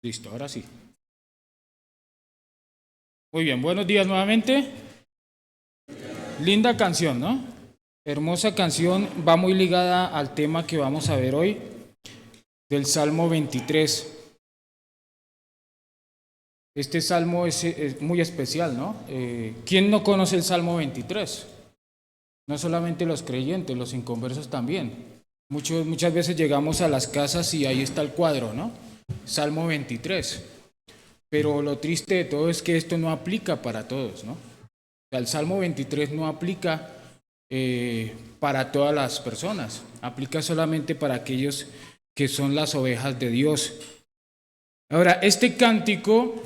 Listo, ahora sí. Muy bien, buenos días nuevamente. Linda canción, ¿no? Hermosa canción, va muy ligada al tema que vamos a ver hoy, del Salmo 23. Este salmo es muy especial, ¿no? ¿Quién no conoce el Salmo 23? No solamente los creyentes, los inconversos también. Muchas veces llegamos a las casas y ahí está el cuadro, ¿no? Salmo 23. Pero lo triste de todo es que esto no aplica para todos, ¿no? O sea, el Salmo 23 no aplica para todas las personas, aplica solamente para aquellos que son las ovejas de Dios. Ahora, este cántico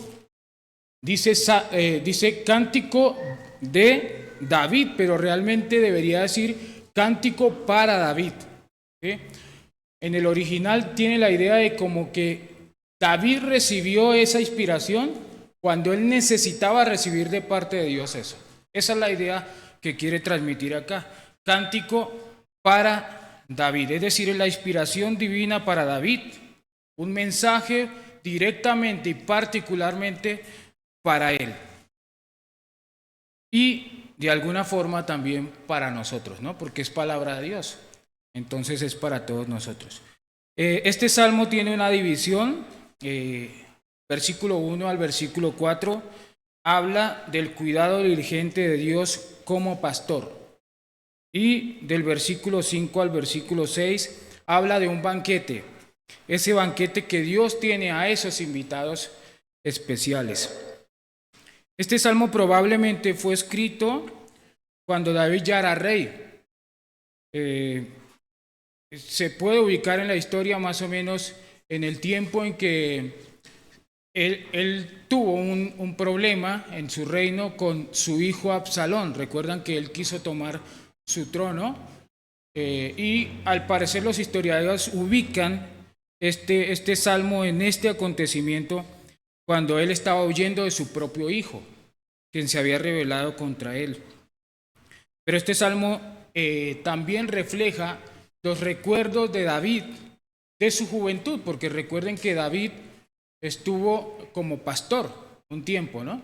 dice cántico de David, pero realmente debería decir cántico para David. ¿Sí? En el original tiene la idea de como que David recibió esa inspiración cuando él necesitaba recibir de parte de Dios eso. Esa es la idea que quiere transmitir acá. Cántico para David, es decir, la inspiración divina para David. Un mensaje directamente y particularmente para él. Y de alguna forma también para nosotros, ¿no? Porque es palabra de Dios. Entonces es para todos nosotros. Este salmo tiene una división, versículo 1 al versículo 4, habla del cuidado diligente de Dios como pastor. Y del versículo 5 al versículo 6 habla de un banquete, ese banquete que Dios tiene a esos invitados especiales. Este salmo probablemente fue escrito cuando David ya era rey. Se puede ubicar en la historia más o menos en el tiempo en que él tuvo un problema en su reino con su hijo Absalón. Recuerdan que él quiso tomar su trono y al parecer los historiadores ubican este salmo en este acontecimiento cuando él estaba huyendo de su propio hijo, quien se había rebelado contra él. Pero este salmo también refleja los recuerdos de David, de su juventud, porque recuerden que David estuvo como pastor un tiempo, ¿no?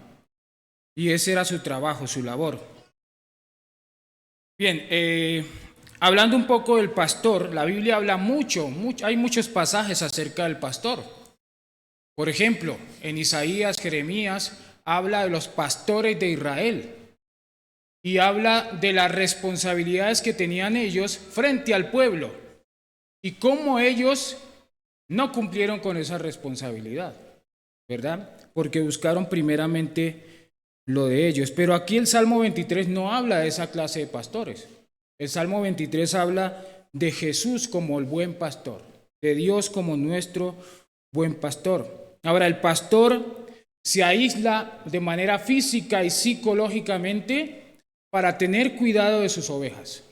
Y ese era su trabajo, su labor. Bien, hablando un poco del pastor, la Biblia habla mucho, hay muchos pasajes acerca del pastor. Por ejemplo, en Isaías, Jeremías, habla de los pastores de Israel y habla de las responsabilidades que tenían ellos frente al pueblo y cómo ellos no cumplieron con esa responsabilidad, ¿verdad? Porque buscaron primeramente lo de ellos. Pero aquí el Salmo 23 no habla de esa clase de pastores. El Salmo 23 habla de Jesús como el buen pastor, de Dios como nuestro buen pastor. Ahora, el pastor se aísla de manera física y psicológicamente para tener cuidado de sus ovejas.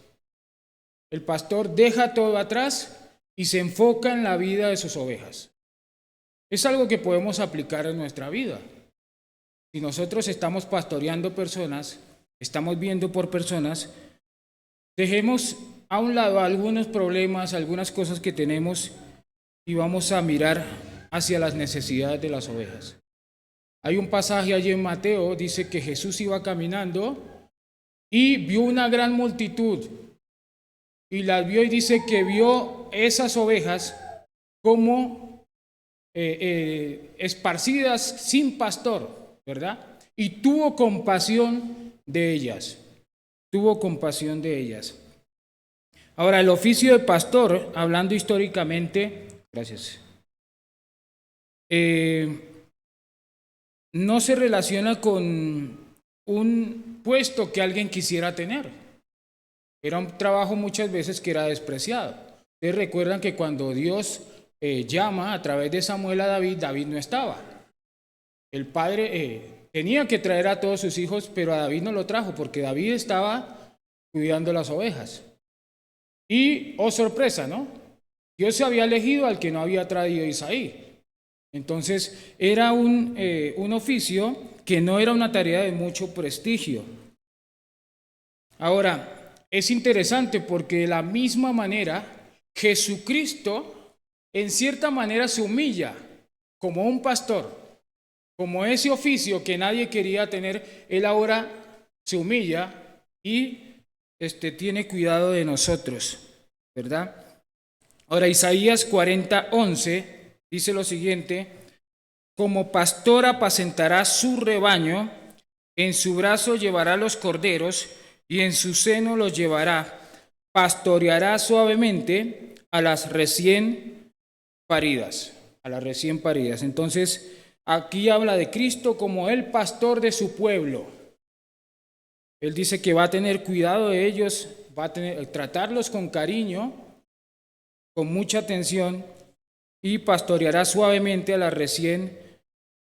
El pastor deja todo atrás y se enfoca en la vida de sus ovejas. Es algo que podemos aplicar en nuestra vida. Si nosotros estamos pastoreando personas, estamos viendo por personas, dejemos a un lado algunos problemas, algunas cosas que tenemos y vamos a mirar hacia las necesidades de las ovejas. Hay un pasaje allí en Mateo, dice que Jesús iba caminando y vio una gran multitud y las vio y dice que vio esas ovejas como esparcidas sin pastor, ¿verdad? Y tuvo compasión de ellas, tuvo compasión de ellas. Ahora, el oficio de pastor, hablando históricamente, gracias, no se relaciona con un puesto que alguien quisiera tener. Era un trabajo muchas veces que era despreciado. Ustedes recuerdan que cuando Dios llama a través de Samuel a David, David no estaba. El padre tenía que traer a todos sus hijos, pero a David no lo trajo porque David estaba cuidando las ovejas. Y, oh sorpresa, ¿no? Dios se había elegido al que no había traído Isaí. Entonces, era un oficio que no era una tarea de mucho prestigio. Ahora, es interesante porque de la misma manera, Jesucristo en cierta manera se humilla como un pastor, como ese oficio que nadie quería tener, él ahora se humilla y tiene cuidado de nosotros, ¿verdad? Ahora Isaías 40:11 dice lo siguiente: como pastor apacentará su rebaño, en su brazo llevará los corderos y en su seno los llevará, pastoreará suavemente a las recién paridas, a las recién paridas. Entonces, aquí habla de Cristo como el pastor de su pueblo. Él dice que va a tener cuidado de ellos, va a tratarlos con cariño, con mucha atención, y pastoreará suavemente a las recién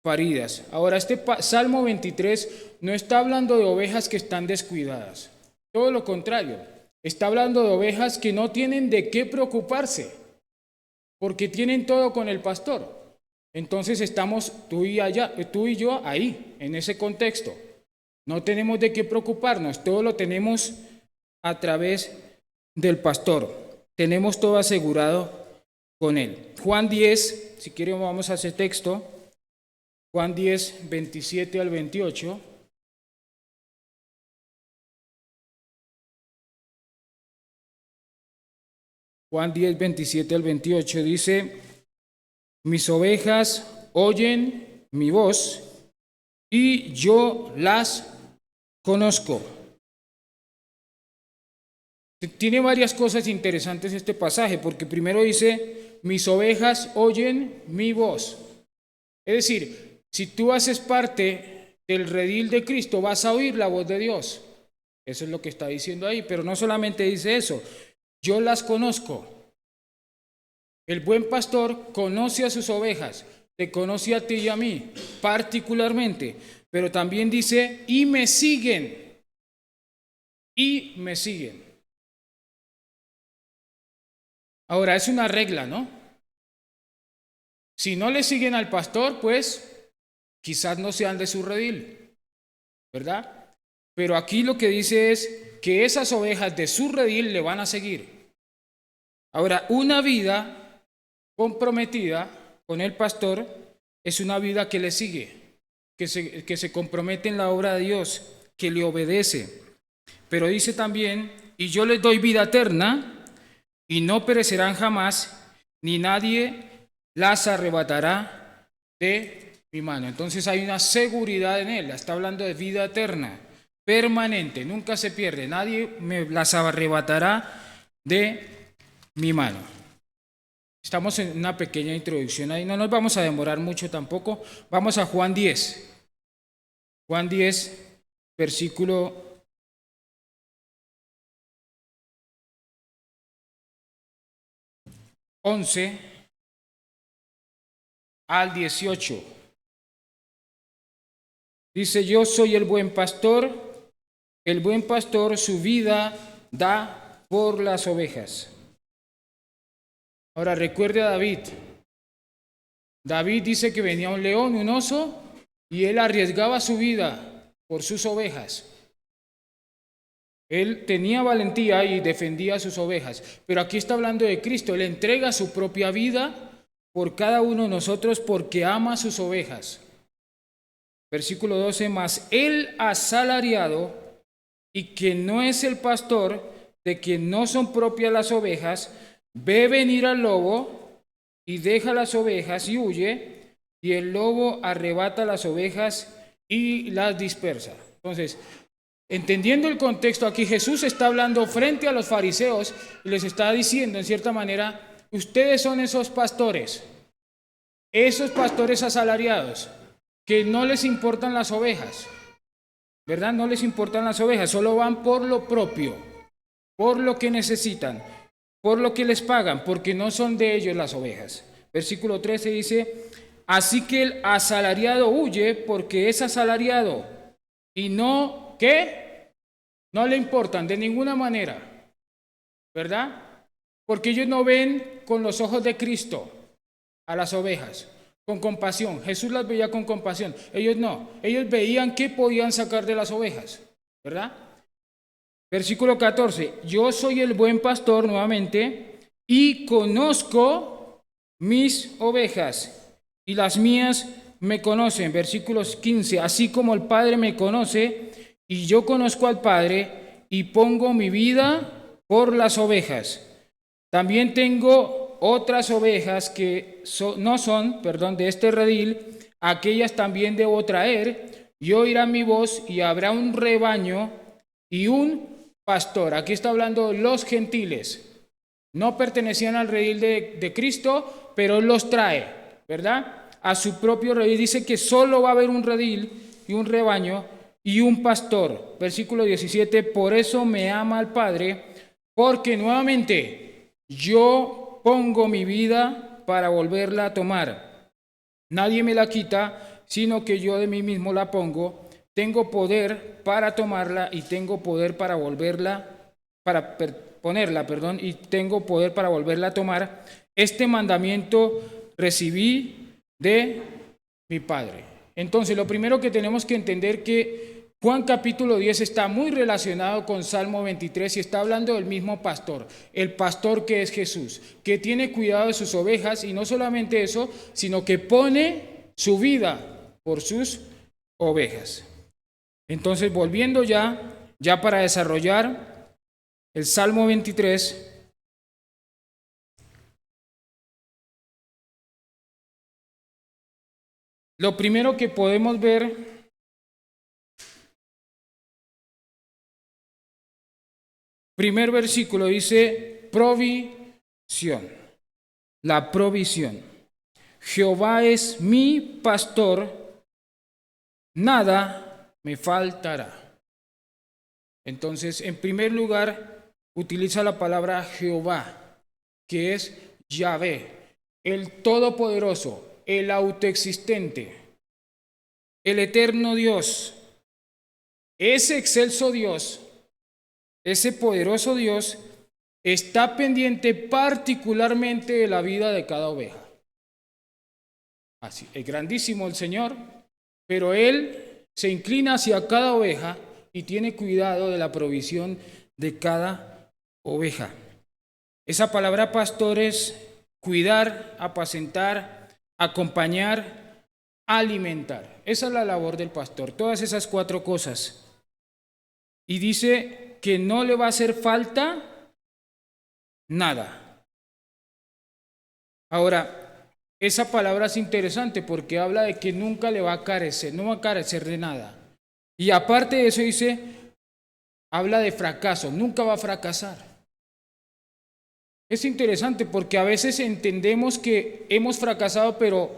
paridas. Ahora, Salmo 23 no está hablando de ovejas que están descuidadas. Todo lo contrario, está hablando de ovejas que no tienen de qué preocuparse, porque tienen todo con el pastor. Entonces estamos tú y yo ahí, en ese contexto. No tenemos de qué preocuparnos, todo lo tenemos a través del pastor. Tenemos todo asegurado con él. Juan 10, si quieren vamos a ese texto. Juan 10, 27 al 28. Juan 10, 27 al 28 dice: mis ovejas oyen mi voz y yo las conozco. Tiene varias cosas interesantes este pasaje, porque primero dice: mis ovejas oyen mi voz. Es decir, si tú haces parte del redil de Cristo, vas a oír la voz de Dios. Eso es lo que está diciendo ahí, pero no solamente dice eso: yo las conozco. El buen pastor conoce a sus ovejas, te conoce a ti y a mí particularmente, pero también dice: y me siguen, y me siguen. Ahora, es una regla, ¿no? Si no le siguen al pastor, pues quizás no sean de su redil, ¿verdad? Pero aquí lo que dice es que esas ovejas de su redil le van a seguir. Ahora, una vida comprometida con el pastor es una vida que le sigue, que se compromete en la obra de Dios, que le obedece. Pero dice también: y yo les doy vida eterna, y no perecerán jamás, ni nadie las arrebatará de mi mano. Entonces hay una seguridad en él. Está hablando de vida eterna, permanente, nunca se pierde. Nadie me las arrebatará de mi mano. Estamos en una pequeña introducción ahí, no nos vamos a demorar mucho tampoco. Vamos a Juan 10. Juan 10, versículo 11 al 18. Dice: yo soy el buen pastor su vida da por las ovejas. Ahora recuerde a David. David dice que venía un león, un oso, y él arriesgaba su vida por sus ovejas. Él tenía valentía y defendía a sus ovejas. Pero aquí está hablando de Cristo. Él entrega su propia vida por cada uno de nosotros porque ama a sus ovejas. Versículo 12: mas el asalariado, y que no es el pastor, de quien no son propias las ovejas, ve venir al lobo y deja las ovejas y huye, y el lobo arrebata las ovejas y las dispersa. Entonces, entendiendo el contexto aquí, Jesús está hablando frente a los fariseos y les está diciendo en cierta manera: ustedes son esos pastores asalariados que no les importan las ovejas, ¿verdad? No les importan las ovejas, solo van por lo propio, por lo que necesitan, por lo que les pagan, porque no son de ellos las ovejas. Versículo 13 dice: así que el asalariado huye porque es asalariado y no, ¿qué? No le importan de ninguna manera, ¿verdad? Porque ellos no ven con los ojos de Cristo a las ovejas, con compasión. Jesús las veía con compasión, ellos no. Ellos veían qué podían sacar de las ovejas, ¿verdad? Versículo 14: yo soy el buen pastor, nuevamente, y conozco mis ovejas, y las mías me conocen. Versículos 15, así como el Padre me conoce y yo conozco al Padre y pongo mi vida por las ovejas. También tengo otras ovejas que no son, de este redil, aquellas también debo traer, y oirán mi voz, y habrá un rebaño y un pastor. Aquí está hablando los gentiles. No pertenecían al redil de Cristo, pero Él los trae, ¿verdad? A su propio redil. Dice que solo va a haber un redil y un rebaño y un pastor. Versículo 17, por eso me ama el Padre, porque nuevamente yo pongo mi vida para volverla a tomar. Nadie me la quita, sino que yo de mí mismo la pongo. Tengo poder para tomarla y tengo poder para volverla, ponerla, y tengo poder para volverla a tomar. Este mandamiento recibí de mi Padre. Entonces, lo primero que tenemos que entender que Juan capítulo 10 está muy relacionado con Salmo 23 y está hablando del mismo pastor, el pastor que es Jesús, que tiene cuidado de sus ovejas y no solamente eso, sino que pone su vida por sus ovejas. Entonces, volviendo ya para desarrollar el Salmo 23, lo primero que podemos ver primer versículo dice provisión, la provisión. Jehová es mi pastor, nada me faltará. Entonces, en primer lugar, utiliza la palabra Jehová, que es Yahvé, el Todopoderoso, el autoexistente, el eterno Dios, ese excelso Dios. Ese poderoso Dios está pendiente particularmente de la vida de cada oveja. Así, es grandísimo el Señor, pero Él se inclina hacia cada oveja y tiene cuidado de la provisión de cada oveja. Esa palabra pastor es cuidar, apacentar, acompañar, alimentar. Esa es la labor del pastor, todas esas 4 cosas. Y dice que no le va a hacer falta nada. Ahora, esa palabra es interesante porque habla de que nunca le va a carecer, no va a carecer de nada. Y aparte de eso habla de fracaso, nunca va a fracasar. Es interesante porque a veces entendemos que hemos fracasado, pero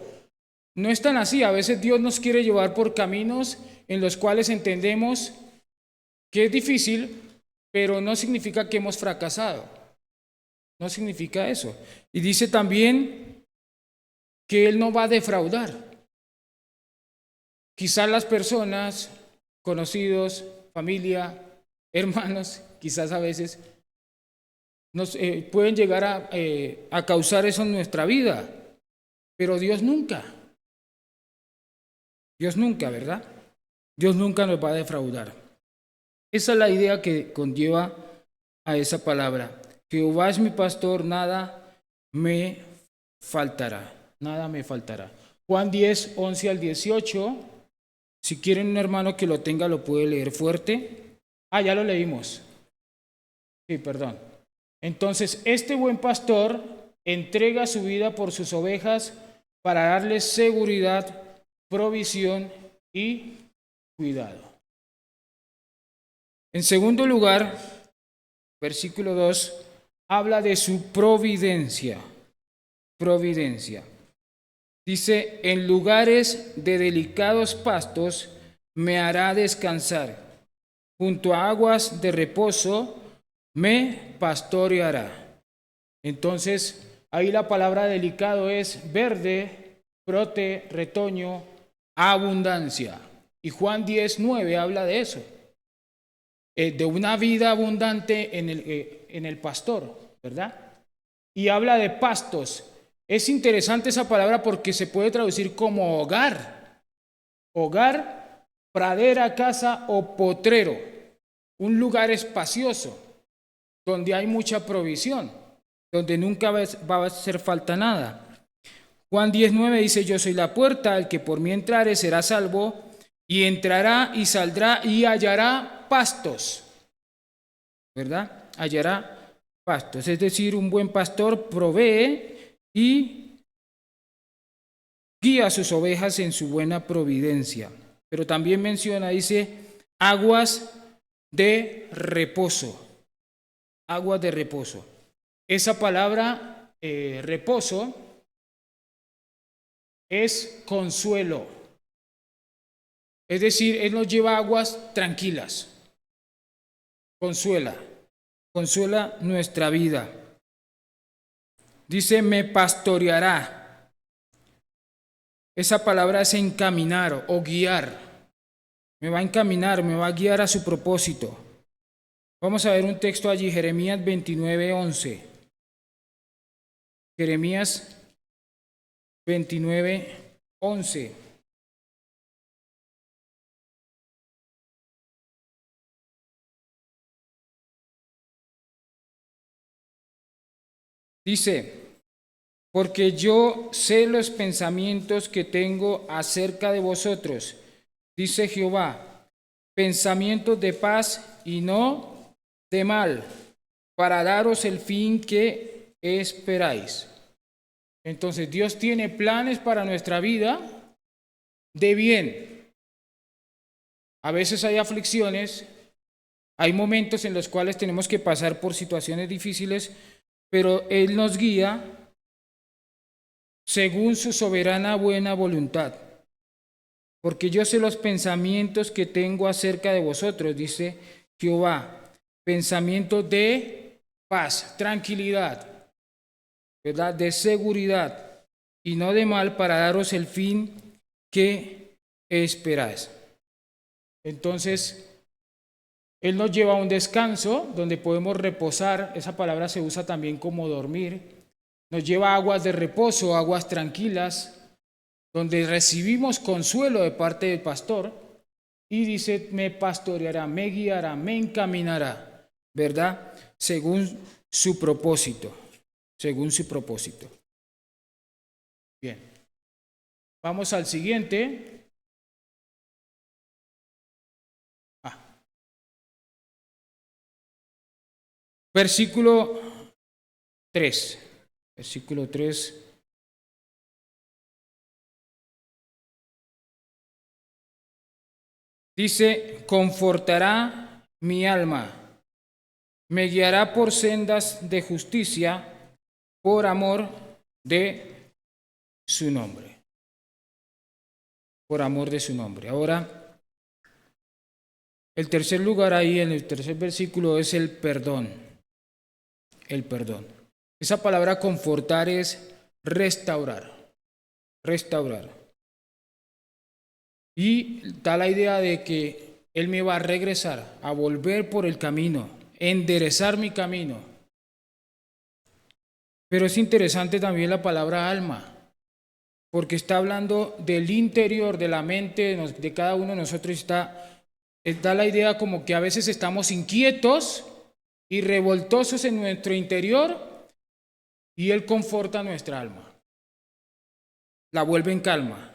no es tan así. A veces Dios nos quiere llevar por caminos en los cuales entendemos que es difícil, pero no significa que hemos fracasado. No significa eso. Y dice también que Él no va a defraudar. Quizás las personas, conocidos, familia, hermanos, quizás a veces nos pueden llegar a causar eso en nuestra vida, pero Dios nunca. Dios nunca, ¿verdad? Dios nunca nos va a defraudar. Esa es la idea que conlleva a esa palabra. Jehová es mi pastor, nada me faltará. Nada me faltará. Juan 10, 11 al 18. Si quieren un hermano que lo tenga, lo puede leer fuerte. Ya lo leímos. Sí, perdón. Entonces, este buen pastor entrega su vida por sus ovejas para darles seguridad, provisión y cuidado. En segundo lugar, versículo 2, habla de su providencia. Providencia. Dice, en lugares de delicados pastos me hará descansar. Junto a aguas de reposo me pastoreará. Entonces, ahí la palabra delicado es verde, brote, retoño, abundancia. Y Juan 10:9 habla de eso. De una vida abundante en el pastor, ¿verdad? Y habla de pastos. Es interesante esa palabra porque se puede traducir como hogar. Hogar, pradera, casa o potrero. Un lugar espacioso, donde hay mucha provisión, donde nunca va a hacer falta nada. Juan 10:9 dice, yo soy la puerta, el que por mí entrare será salvo, y entrará y saldrá y hallará pastos, ¿verdad? Hallará pastos. Es decir, un buen pastor provee y guía a sus ovejas en su buena providencia. Pero también menciona, dice, aguas de reposo. Aguas de reposo. Esa palabra reposo es consuelo. Es decir, Él nos lleva a aguas tranquilas. Consuela nuestra vida. Dice, me pastoreará. Esa palabra es encaminar o guiar. Me va a encaminar, me va a guiar a su propósito. Vamos a ver un texto allí, Jeremías 29:11. Jeremías 29:11. Dice, porque yo sé los pensamientos que tengo acerca de vosotros, dice Jehová, pensamientos de paz y no de mal, para daros el fin que esperáis. Entonces Dios tiene planes para nuestra vida de bien. A veces hay aflicciones, hay momentos en los cuales tenemos que pasar por situaciones difíciles, pero Él nos guía según su soberana buena voluntad. Porque yo sé los pensamientos que tengo acerca de vosotros, dice Jehová, pensamientos de paz, tranquilidad, ¿verdad? De seguridad y no de mal, para daros el fin que esperáis. Entonces, Él nos lleva a un descanso donde podemos reposar. Esa palabra se usa también como dormir. Nos lleva a aguas de reposo, aguas tranquilas, donde recibimos consuelo de parte del pastor. Y dice, me pastoreará, me guiará, me encaminará, ¿verdad? Según su propósito. Según su propósito. Bien. Vamos al siguiente. Versículo 3. Versículo 3. Dice, confortará mi alma, me guiará por sendas de justicia, por amor de su nombre. Por amor de su nombre. Ahora, el tercer lugar ahí, en el tercer versículo, es el perdón. El perdón. Esa palabra confortar es restaurar. Restaurar. Y da la idea de que Él me va a regresar, a volver por el camino, enderezar mi camino. Pero es interesante también la palabra alma, porque está hablando del interior, de la mente de cada uno de nosotros. Da la idea como que a veces estamos inquietos y revoltosos en nuestro interior, y Él conforta nuestra alma, la vuelve en calma.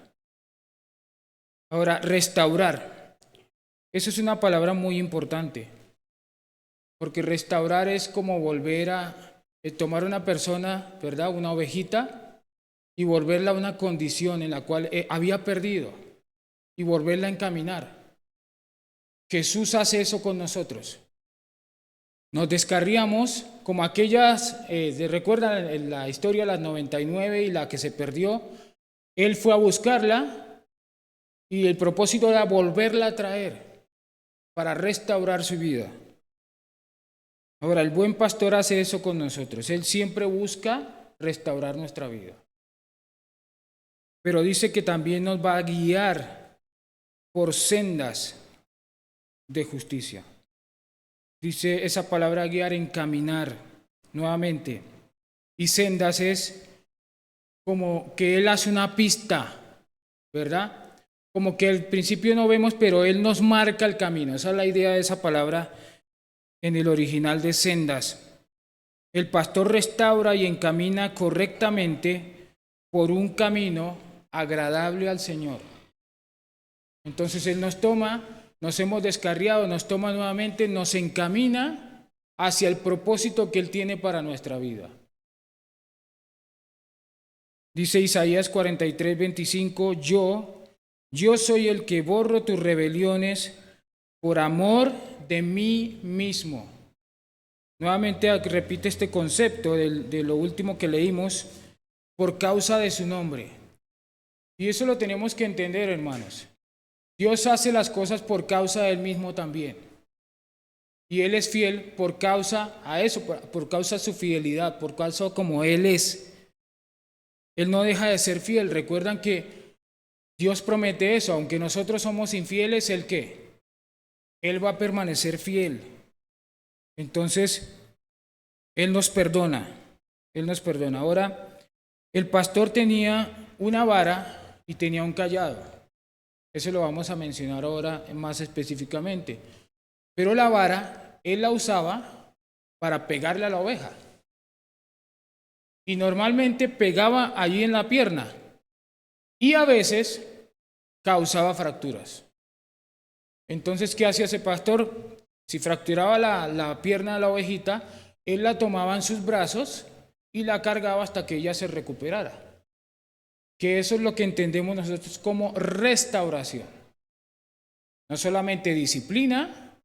Ahora, restaurar. Eso es una palabra muy importante, porque restaurar es como volver a tomar una persona, ¿verdad? Una ovejita, y volverla a una condición en la cual había perdido, y volverla a encaminar. Jesús hace eso con nosotros. Nos descarriamos como aquellas, recuerdan la historia de las 99 y la que se perdió. Él fue a buscarla y el propósito era volverla a traer para restaurar su vida. Ahora, el buen pastor hace eso con nosotros. Él siempre busca restaurar nuestra vida. Pero dice que también nos va a guiar por sendas de justicia. Dice esa palabra guiar, encaminar nuevamente. Y sendas es como que Él hace una pista, ¿verdad? Como que al principio no vemos, pero Él nos marca el camino. Esa es la idea de esa palabra en el original de sendas. El pastor restaura y encamina correctamente por un camino agradable al Señor. Entonces Él nos toma, nos hemos descarriado, nos toma nuevamente, nos encamina hacia el propósito que Él tiene para nuestra vida. Dice Isaías 43, 25, yo soy el que borro tus rebeliones por amor de mí mismo. Nuevamente repite este concepto de lo último que leímos, por causa de su nombre. Y eso lo tenemos que entender, hermanos. Dios hace las cosas por causa de Él mismo también. Y Él es fiel por causa a eso, por causa de su fidelidad, por causa como Él es. Él no deja de ser fiel. Recuerdan que Dios promete eso, aunque nosotros somos infieles, ¿el qué? Él va a permanecer fiel. Entonces, Él nos perdona. Él nos perdona. Ahora, el pastor tenía una vara y tenía un cayado. Eso lo vamos a mencionar ahora más específicamente. Pero la vara, él la usaba para pegarle a la oveja. Y normalmente pegaba allí en la pierna. Y a veces causaba fracturas. Entonces, ¿qué hacía ese pastor? Si fracturaba la pierna de la ovejita, él la tomaba en sus brazos y la cargaba hasta que ella se recuperara. Que eso es lo que entendemos nosotros como restauración. No solamente disciplina,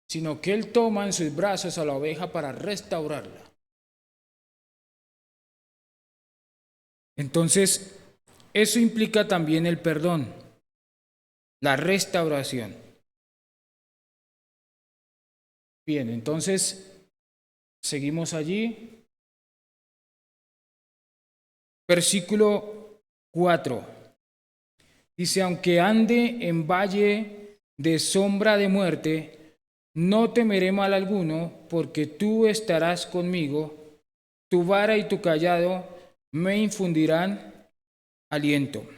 sino que Él toma en sus brazos a la oveja para restaurarla. Entonces, eso implica también el perdón, la restauración. Bien, entonces, seguimos allí. Versículo 4. Dice, aunque ande en valle de sombra de muerte, no temeré mal alguno, porque tú estarás conmigo, tu vara y tu cayado me infundirán aliento.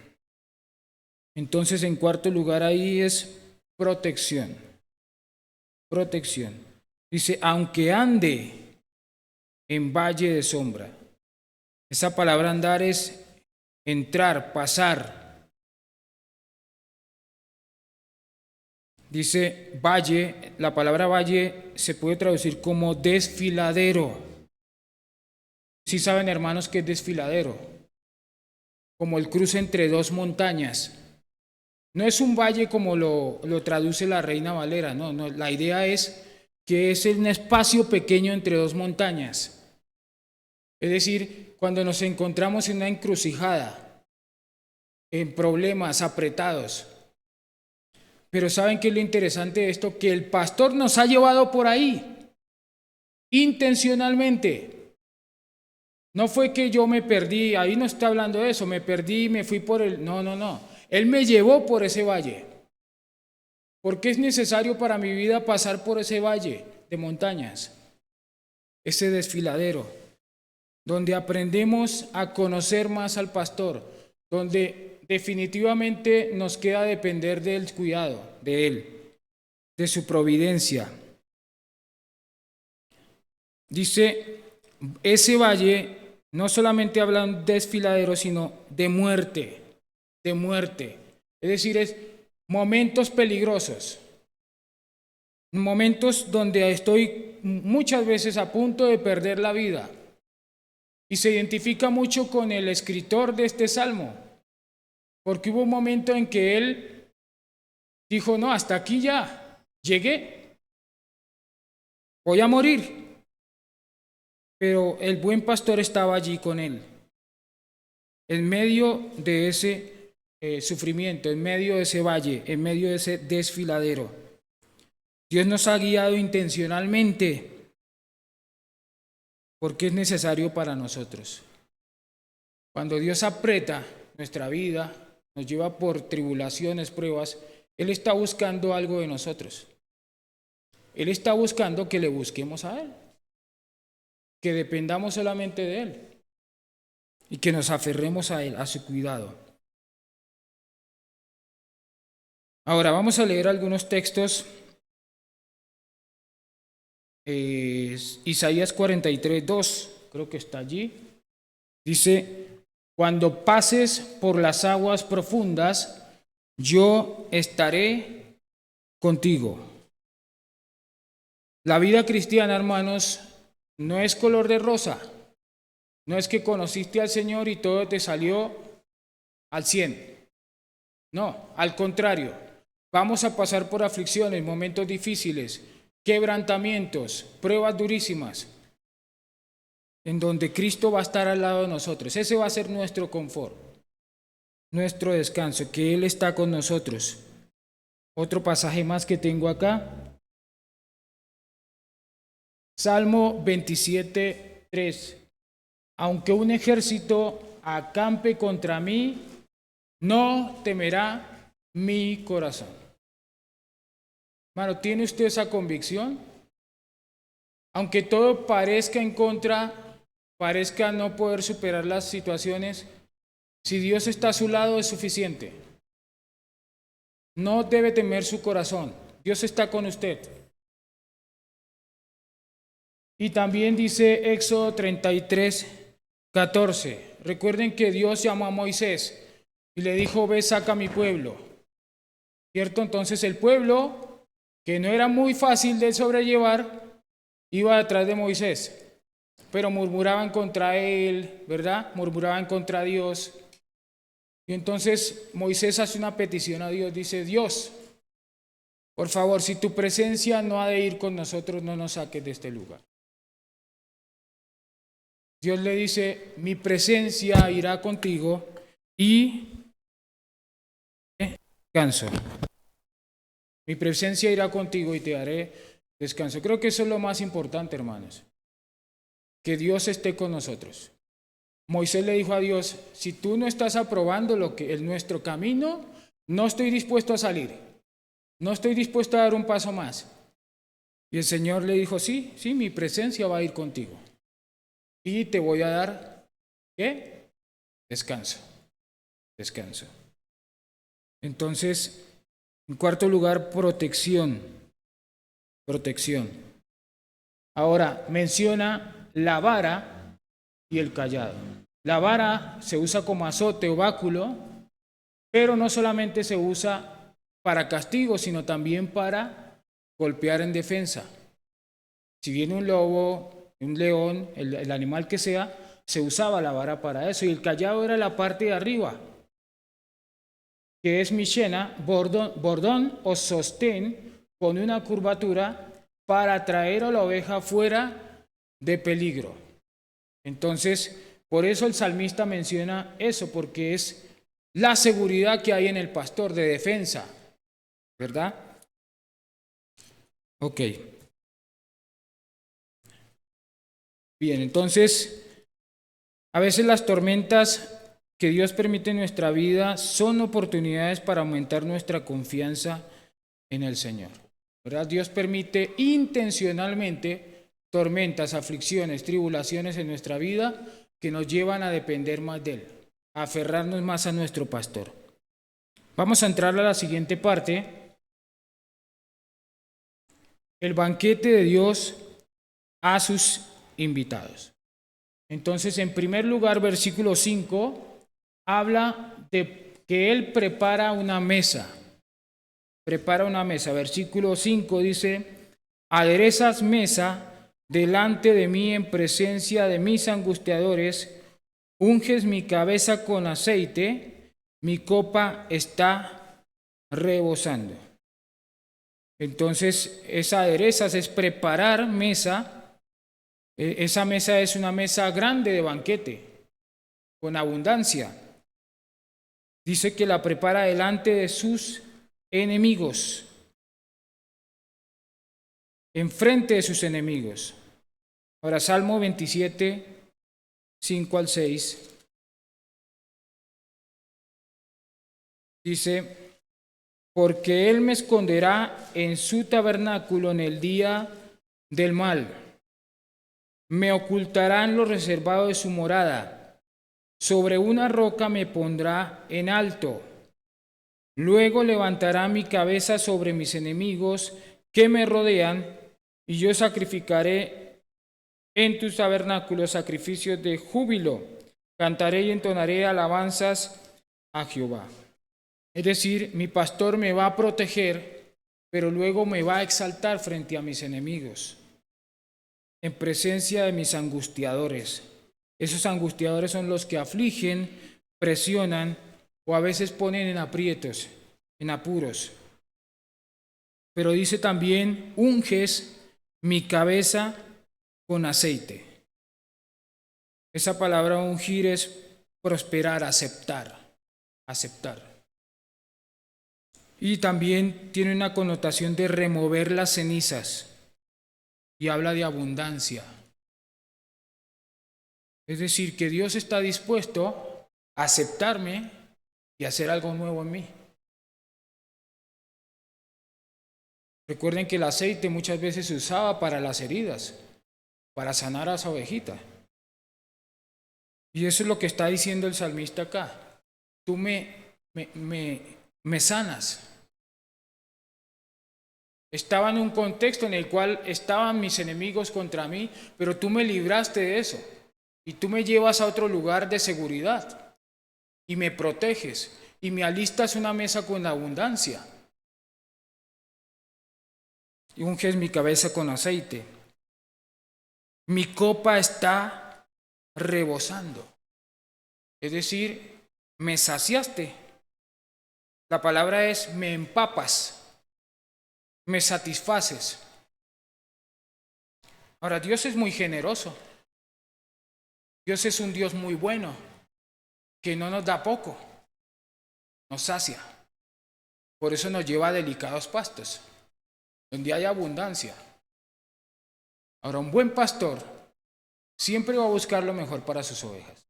Entonces, en cuarto lugar, ahí es protección. Protección. Dice, aunque ande en valle de sombra. Esa palabra andar es entrar, pasar. Dice valle, la palabra valle se puede traducir como desfiladero. ¿Sí saben, hermanos, qué es desfiladero? Como el cruce entre dos montañas. No es un valle como lo traduce la Reina Valera, no, la idea es que es un espacio pequeño entre dos montañas. Es decir, cuando nos encontramos en una encrucijada, en problemas apretados. Pero ¿saben qué es lo interesante de esto? Que el pastor nos ha llevado por ahí, intencionalmente. No fue que yo me perdí, ahí no está hablando de eso, me perdí, me fui por el... No. Él me llevó por ese valle. Porque es necesario para mi vida pasar por ese valle de montañas, ese desfiladero, donde aprendemos a conocer más al pastor, donde definitivamente nos queda depender del cuidado de Él, de su providencia. Dice, ese valle no solamente habla de desfiladero, sino de muerte, de muerte. Es decir, es momentos peligrosos, momentos donde estoy muchas veces a punto de perder la vida. Y se identifica mucho con el escritor de este salmo, porque hubo un momento en que él dijo, no, hasta aquí ya, llegué, voy a morir. Pero el buen pastor estaba allí con él, en medio de ese sufrimiento, en medio de ese valle, en medio de ese desfiladero. Dios nos ha guiado intencionalmente porque es necesario para nosotros. Cuando Dios aprieta nuestra vida, nos lleva por tribulaciones, pruebas, Él está buscando algo de nosotros. Él está buscando que le busquemos a Él, que dependamos solamente de Él y que nos aferremos a Él, a su cuidado. Ahora vamos a leer algunos textos. Isaías 43, 2, creo que está allí. Dice, Cuando pases por las aguas profundas, yo estaré contigo. La vida cristiana, hermanos, no es color de rosa. No es que conociste al Señor y todo te salió al 100. No, al contrario. Vamos a pasar por aflicciones, momentos difíciles, quebrantamientos, pruebas durísimas, en donde Cristo va a estar al lado de nosotros. Ese va a ser nuestro confort, nuestro descanso, que Él está con nosotros. Otro pasaje más que tengo acá. Salmo 27:3. Aunque un ejército acampe contra mí, no temerá mi corazón. Hermano, ¿tiene usted esa convicción? Aunque todo parezca en contra, parezca no poder superar las situaciones, si Dios está a su lado es suficiente. No debe temer su corazón. Dios está con usted. Y también dice Éxodo 33:14. Recuerden que Dios llamó a Moisés y le dijo, ve, saca a mi pueblo. ¿Cierto? Entonces el pueblo, que no era muy fácil de sobrellevar, iba detrás de Moisés, pero murmuraban contra él, ¿verdad? Murmuraban contra Dios. Y entonces Moisés hace una petición a Dios, dice, Dios, por favor, si tu presencia no ha de ir con nosotros, no nos saques de este lugar. Dios le dice, mi presencia irá contigo y descanso. Mi presencia irá contigo y te daré descanso. Creo que eso es lo más importante, hermanos, que Dios esté con nosotros. Moisés le dijo a Dios, si tú no estás aprobando lo que es nuestro camino, no estoy dispuesto a salir, no estoy dispuesto a dar un paso más. Y el Señor le dijo, sí, mi presencia va a ir contigo y te voy a dar, ¿qué? Descanso. Entonces, en cuarto lugar, protección. Ahora, menciona la vara y el cayado. La vara se usa como azote o báculo, pero no solamente se usa para castigo, sino también para golpear en defensa. Si viene un lobo, un león, el animal que sea, se usaba la vara para eso. Y el cayado era la parte de arriba, que es mishena, bordón o sostén con una curvatura para traer a la oveja fuera de peligro. Entonces, por eso el salmista menciona eso, porque es la seguridad que hay en el pastor de defensa, ¿verdad? Ok. Bien, entonces, a veces las tormentas que Dios permite en nuestra vida son oportunidades para aumentar nuestra confianza en el Señor, ¿verdad? Dios permite intencionalmente tormentas, aflicciones, tribulaciones en nuestra vida que nos llevan a depender más de Él, a aferrarnos más a nuestro pastor. Vamos a entrar a la siguiente parte. El banquete de Dios a sus invitados. Entonces, en primer lugar, versículo 5, habla de que Él prepara una mesa. Versículo 5 dice, aderezas mesa delante de mí en presencia de mis angustiadores, unges mi cabeza con aceite, mi copa está rebosando. Entonces, esa aderezas es preparar mesa. Esa mesa es una mesa grande de banquete, con abundancia. Dice que la prepara delante de sus enemigos, enfrente de sus enemigos. Ahora, Salmo 27, 5 al 6. Dice, porque Él me esconderá en su tabernáculo en el día del mal. Me ocultará en lo reservado de su morada. Sobre una roca me pondrá en alto. Luego levantará mi cabeza sobre mis enemigos que me rodean, y yo sacrificaré en tus tabernáculos sacrificios de júbilo. Cantaré y entonaré alabanzas a Jehová. Es decir, mi pastor me va a proteger, pero luego me va a exaltar frente a mis enemigos, en presencia de mis angustiadores. Esos angustiadores son los que afligen, presionan o a veces ponen en aprietos, en apuros. Pero dice también, unges mi cabeza con aceite. Esa palabra ungir es prosperar, aceptar. Y también tiene una connotación de remover las cenizas y habla de abundancia. Es decir, que Dios está dispuesto a aceptarme y hacer algo nuevo en mí. Recuerden que el aceite muchas veces se usaba para las heridas, para sanar a esa ovejita. Y eso es lo que está diciendo el salmista acá. Tú me sanas. Estaba en un contexto en el cual estaban mis enemigos contra mí, pero tú me libraste de eso. Y tú me llevas a otro lugar de seguridad. Y me proteges. Y me alistas una mesa con abundancia. Y unges mi cabeza con aceite. Mi copa está rebosando. Es decir, me saciaste. La palabra es me empapas. Me satisfaces. Ahora, Dios es muy generoso. Dios es un Dios muy bueno, que no nos da poco, nos sacia. Por eso nos lleva a delicados pastos, donde hay abundancia. Ahora, un buen pastor siempre va a buscar lo mejor para sus ovejas.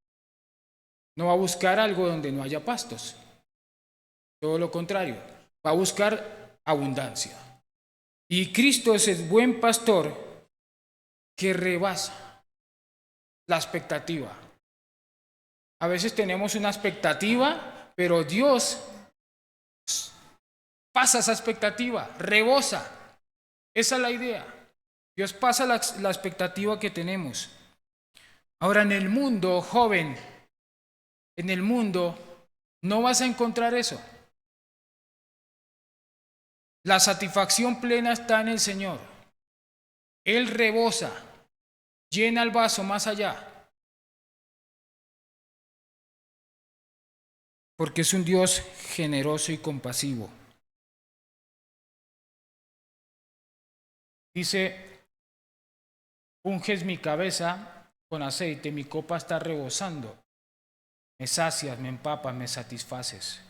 No va a buscar algo donde no haya pastos. Todo lo contrario, va a buscar abundancia. Y Cristo es el buen pastor que rebasa la expectativa. A veces tenemos una expectativa, pero Dios pasa esa expectativa, rebosa. Esa es la idea. Dios pasa la expectativa que tenemos. Ahora, en el mundo, joven, en el mundo no vas a encontrar eso. La satisfacción plena está en el Señor. Él rebosa, llena el vaso más allá. Porque es un Dios generoso y compasivo. Dice, unges mi cabeza con aceite, mi copa está rebosando. Me sacias, me empapas, me satisfaces.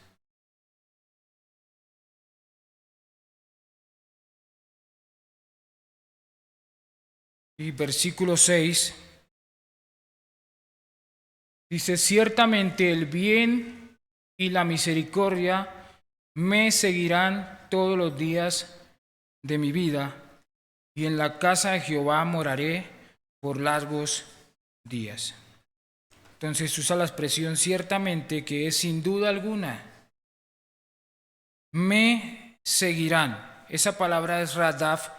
Y versículo 6 dice, ciertamente el bien y la misericordia me seguirán todos los días de mi vida, y en la casa de Jehová moraré por largos días. Entonces usa la expresión ciertamente, que es sin duda alguna. Me seguirán. Esa palabra es radaf,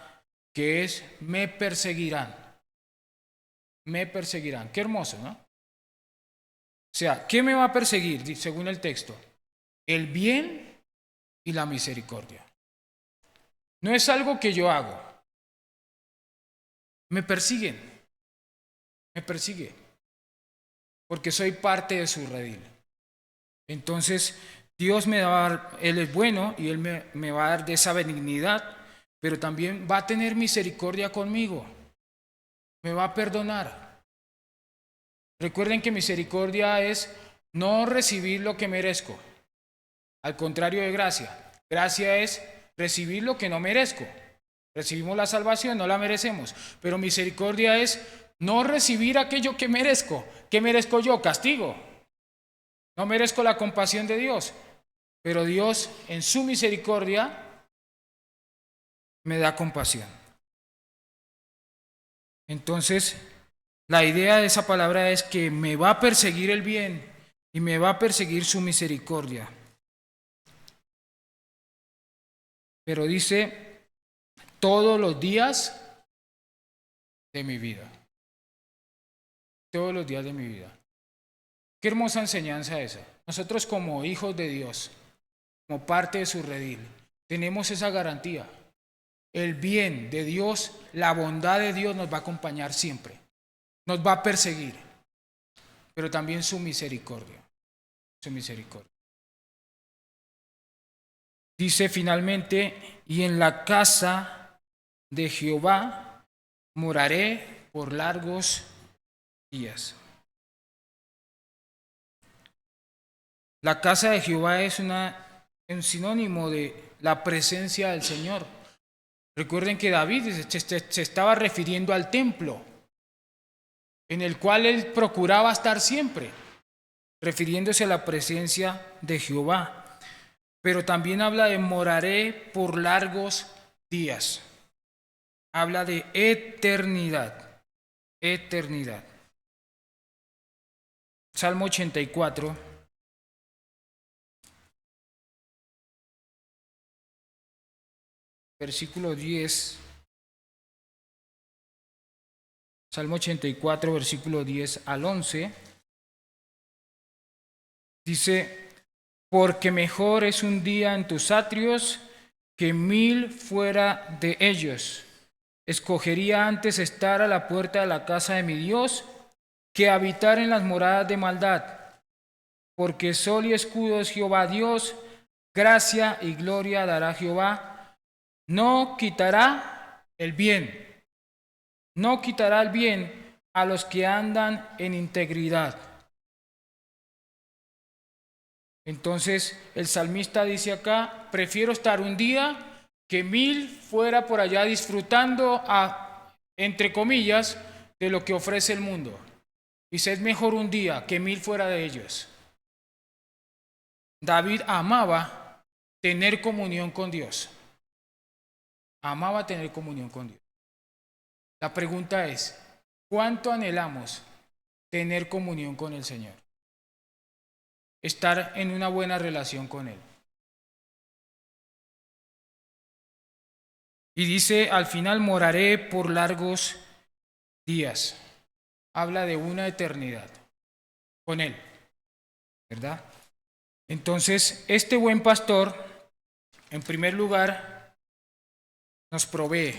que es me perseguirán. Me perseguirán. Qué hermoso, ¿no? O sea, ¿qué me va a perseguir? Según el texto, el bien y la misericordia. No es algo que yo hago. Me persiguen. Me persigue. Porque soy parte de su redil. Entonces, Dios me va a dar, Él es bueno y Él me va a dar de esa benignidad, pero también va a tener misericordia conmigo. Me va a perdonar. Recuerden que misericordia es no recibir lo que merezco. Al contrario de gracia. Gracia es recibir lo que no merezco. Recibimos la salvación, no la merecemos. Pero misericordia es no recibir aquello que merezco. ¿Qué merezco yo? Castigo. No merezco la compasión de Dios. Pero Dios, en su misericordia, me da compasión. Entonces, la idea de esa palabra es que me va a perseguir el bien y me va a perseguir su misericordia. Pero dice, todos los días de mi vida. Todos los días de mi vida. Qué hermosa enseñanza esa. Nosotros como hijos de Dios, como parte de su redil, tenemos esa garantía. El bien de Dios, la bondad de Dios nos va a acompañar siempre. Nos va a perseguir, pero también su misericordia. Su misericordia. Dice finalmente, y en la casa de Jehová moraré por largos días. La casa de Jehová es un sinónimo de la presencia del Señor. Recuerden que David se estaba refiriendo al templo, en el cual él procuraba estar siempre, refiriéndose a la presencia de Jehová. Pero también habla de moraré por largos días. Habla de eternidad. Eternidad. Salmo 84. Versículo 10. Salmo 84, versículo 10 al 11. Dice, porque mejor es un día en tus atrios que 1000 fuera de ellos. Escogería antes estar a la puerta de la casa de mi Dios que habitar en las moradas de maldad. Porque sol y escudo es Jehová Dios, gracia y gloria dará Jehová. No quitará el bien, no quitará el bien a los que andan en integridad. Entonces el salmista dice acá, prefiero estar un día que 1000 fuera por allá disfrutando, entre comillas, de lo que ofrece el mundo. Dice, es mejor un día que 1000 fuera de ellos. David amaba tener comunión con Dios. Amaba tener comunión con Dios. La pregunta es, ¿cuánto anhelamos tener comunión con el Señor? Estar en una buena relación con Él. Y dice, al final moraré por largos días. Habla de una eternidad con Él, ¿verdad? Entonces, este buen pastor, en primer lugar, nos provee.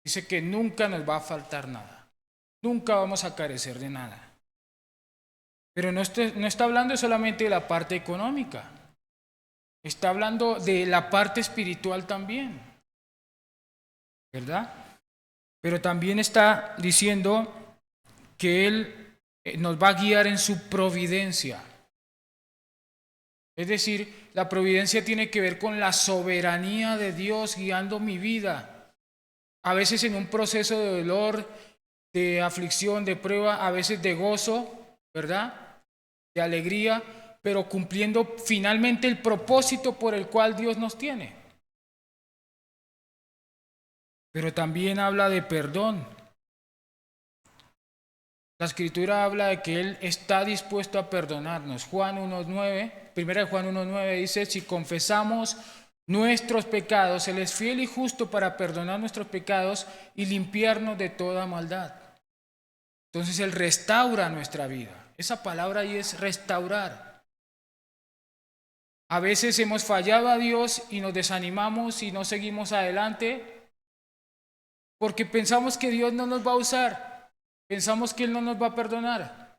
Dice que nunca nos va a faltar nada. Nunca vamos a carecer de nada. Pero no está hablando solamente de la parte económica. Está hablando de la parte espiritual también, ¿verdad? Pero también está diciendo que Él nos va a guiar en su providencia. Es decir, la providencia tiene que ver con la soberanía de Dios guiando mi vida. A veces en un proceso de dolor, de aflicción, de prueba, a veces de gozo, ¿verdad? De alegría, pero cumpliendo finalmente el propósito por el cual Dios nos tiene. Pero también habla de perdón. La Escritura habla de que Él está dispuesto a perdonarnos. Juan 1:9, 1 Juan 1:9 dice, si confesamos nuestros pecados, Él es fiel y justo para perdonar nuestros pecados y limpiarnos de toda maldad. Entonces Él restaura nuestra vida. Esa palabra ahí es restaurar. A veces hemos fallado a Dios y nos desanimamos y no seguimos adelante porque pensamos que Dios no nos va a usar, pensamos que Él no nos va a perdonar,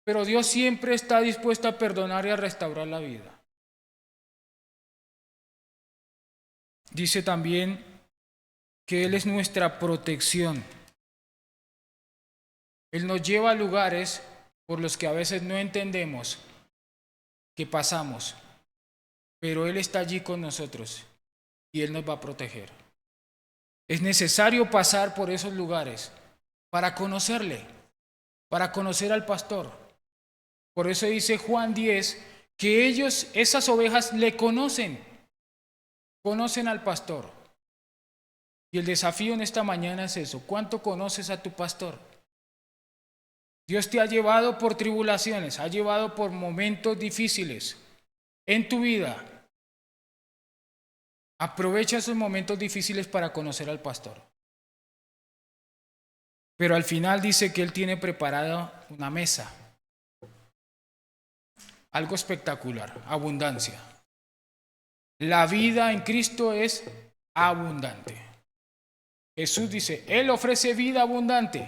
pero Dios siempre está dispuesto a perdonar y a restaurar la vida. Dice también que Él es nuestra protección. Él nos lleva a lugares por los que a veces no entendemos que pasamos, pero Él está allí con nosotros y Él nos va a proteger. Es necesario pasar por esos lugares para conocerle, para conocer al pastor. Por eso dice Juan 10 que ellos, esas ovejas, le conocen al pastor. Y el desafío en esta mañana es eso. ¿Cuánto conoces a tu pastor? Dios te ha llevado por tribulaciones, ha llevado por momentos difíciles en tu vida. Aprovecha esos momentos difíciles para conocer al pastor. Pero al final dice que Él tiene preparada una mesa algo espectacular, abundancia. La vida en Cristo es abundante. Jesús dice, Él ofrece vida abundante.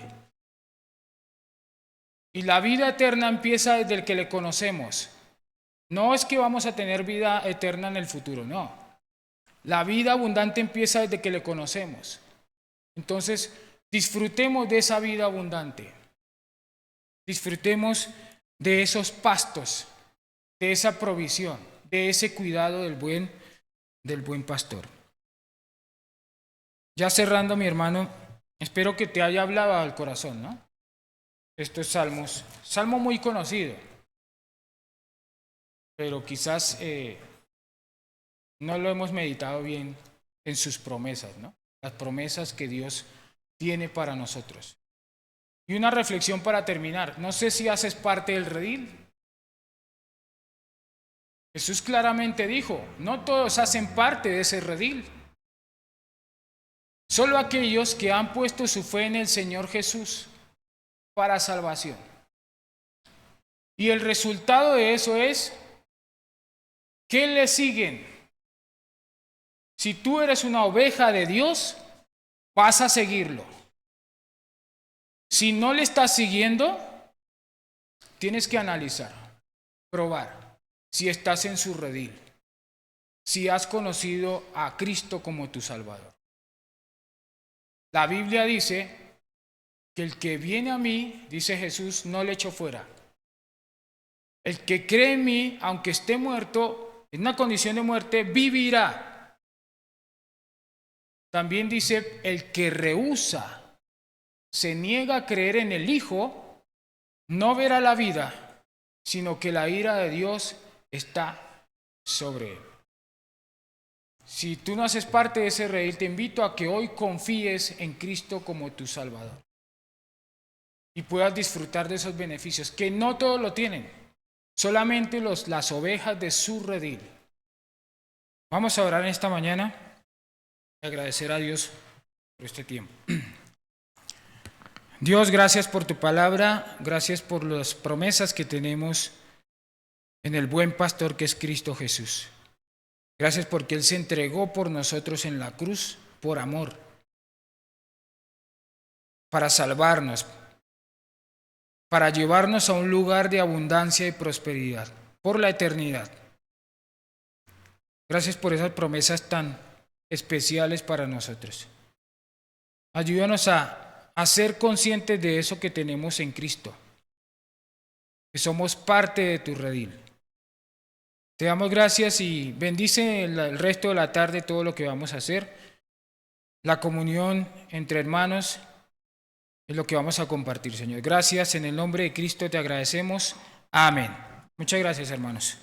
Y la vida eterna empieza desde el que le conocemos. No es que vamos a tener vida eterna en el futuro, no. La vida abundante empieza desde que le conocemos. Entonces, disfrutemos de esa vida abundante. Disfrutemos de esos pastos, de esa provisión, de ese cuidado del buen pastor. Ya cerrando, mi hermano, espero que te haya hablado al corazón, ¿no? Estos salmos, salmo muy conocido, pero quizás no lo hemos meditado bien en sus promesas, ¿no? Las promesas que Dios tiene para nosotros. Y una reflexión para terminar. No sé si haces parte del redil. Jesús claramente dijo, no todos hacen parte de ese redil. Solo aquellos que han puesto su fe en el Señor Jesús para salvación. Y el resultado de eso es que le siguen. Si tú eres una oveja de Dios, vas a seguirlo. Si no le estás siguiendo, tienes que analizar, probar si estás en su redil, si has conocido a Cristo como tu Salvador. La Biblia dice que el que viene a mí, dice Jesús, no le echo fuera. El que cree en mí, aunque esté muerto, en una condición de muerte, vivirá. También dice, el que rehúsa, se niega a creer en el Hijo, no verá la vida, sino que la ira de Dios está sobre él. Si tú no haces parte de ese redil, te invito a que hoy confíes en Cristo como tu Salvador y puedas disfrutar de esos beneficios, que no todos lo tienen, solamente las ovejas de su redil. Vamos a orar en esta mañana y agradecer a Dios por este tiempo. Dios, gracias por tu palabra, gracias por las promesas que tenemos en el buen pastor que es Cristo Jesús. Gracias porque Él se entregó por nosotros en la cruz por amor, para salvarnos, para llevarnos a un lugar de abundancia y prosperidad, por la eternidad. Gracias por esas promesas tan especiales para nosotros. Ayúdanos a ser conscientes de eso que tenemos en Cristo, que somos parte de tu redil. Te damos gracias y bendice el resto de la tarde todo lo que vamos a hacer. La comunión entre hermanos es lo que vamos a compartir, Señor. Gracias, en el nombre de Cristo te agradecemos. Amén. Muchas gracias, hermanos.